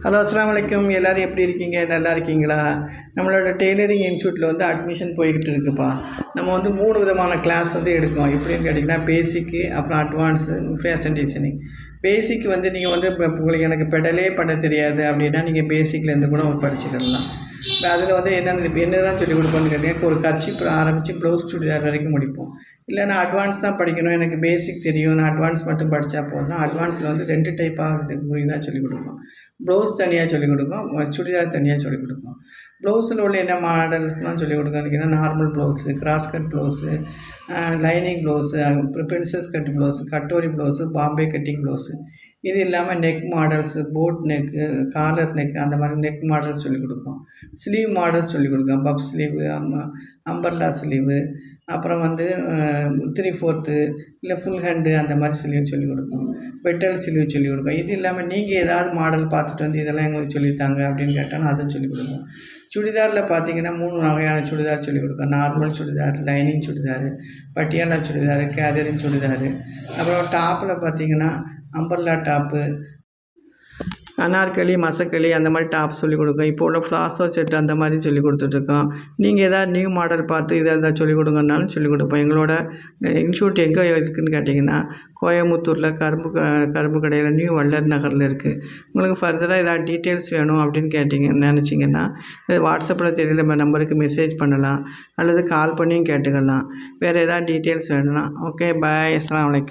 Hello அஸ்ஸலாமு அலைக்கும். எல்லோரும் எப்படி இருக்கீங்க? நல்லா இருக்கீங்களா? நம்மளோட டெய்லரிங் இன்ஸ்டியூட்டில் வந்து அட்மிஷன் போய்கிட்டு இருக்குப்பா. நம்ம வந்து 3 விதமான கிளாஸ் வந்து எடுக்கோம். எப்படின்னு கேட்டிங்கன்னா, பேசிக்கு, அப்புறம் அட்வான்ஸு, ஃபேஷன் டிசைனிங். பேசிக் வந்து நீங்கள் வந்து இப்போ உங்களுக்கு எனக்கு பெடலே பண்ண தெரியாது அப்படின்னா, நீங்கள் பேசிக்லேருந்து கூட படிச்சுக்கிடலாம். இப்போ அதில் வந்து என்னதான் சொல்லிக் கொடுப்போம்னு கேட்டிங்கன்னா, ஒரு கர்ச்சீப் ஆரம்பித்து ப்ளவுஸ் சுடிதார் வரைக்கும் முடிப்போம். இல்லை நான் அட்வான்ஸ் தான் படிக்கணும், எனக்கு பேசிக் தெரியும், நான் அட்வான்ஸ் மட்டும் படித்தா போதும்னா, அட்வான்ஸில் வந்து 2 டைப்பாக தான் சொல்லிக் கொடுப்போம். ப்ளவுஸ் தனியாக சொல்லிக் கொடுக்கும், சுடிதார் தனியாக சொல்லிக் கொடுக்கும். ப்ளவுஸில் உள்ள என்ன மாடல்ஸ்லாம் சொல்லிக் கொடுக்கணுன்னா, normal blouse, cross cut blouse, lining blouse, அப்புறம் princess cut blouse, katori blouse, Bombay cutting blouse. இது இல்லாமல் neck models, boat neck, collar neck, அந்த மாதிரி நெக் மாடல்ஸ் சொல்லிக் கொடுக்கும். ஸ்லீவ் மாடல்ஸ் சொல்லிக் கொடுக்கும். பப் ஸ்லீவு, அம்பர்லா ஸ்லீவு, அப்புறம் வந்து 3/4 இல்லை ஃபுல் ஹேண்டு அந்த மாதிரி சொல்லிக் கொடுக்கும். பெட்டல் ஸ்லீவ் சொல்லிக் கொடுக்கும். இது இல்லாமல் நீங்கள் ஏதாவது மாடல் பார்த்துட்டு வந்து இதெல்லாம் எங்களுக்கு சொல்லித்தாங்க அப்படின்னு கேட்டாலும் அதுவும் சொல்லிக் கொடுக்கும். சுடிதாரில் பார்த்தீங்கன்னா 3 வகையான சுடிதார் சொல்லிக் கொடுக்கும். Normal churidar, lining churidar, Patiala churidar, gathering churidar. அப்புறம் டாப்பில் பார்த்தீங்கன்னா அம்பர்லா டாப்பு, அனார்கலி, மசக்கலி அந்த மாதிரி டாப் சொல்லிக் கொடுக்கும். இப்போ உள்ள ஃப்ளாசோ செட் அந்த மாதிரி சொல்லிக் கொடுத்துட்ருக்கோம். நீங்கள் எதாவது நியூ மாடல் பார்த்து இதை எதாவது சொல்லிக் கொடுங்கன்னாலும் சொல்லிக் கொடுப்போம். எங்களோட இன்ஸ்டியூட் எங்கே இருக்குதுன்னு கேட்டிங்கன்னா, கோயம்புத்தூரில் கரும்பு கடையில் நியூ வள்ளர் நகரில் இருக்குது. உங்களுக்கு ஃபர்தராக ஏதாவது டீட்டெயில்ஸ் வேணும் அப்படின்னு நினச்சிங்கன்னா, வாட்ஸ்அப்பில் தெரியல நம்ம நம்பருக்கு மெசேஜ் பண்ணலாம், அல்லது கால் பண்ணியும் கேட்டுக்கலாம். வேறு எதாவது டீட்டெயில்ஸ் வேணும்னா. ஓகே, பாய். அஸ்ஸலாமு அலைக்கும்.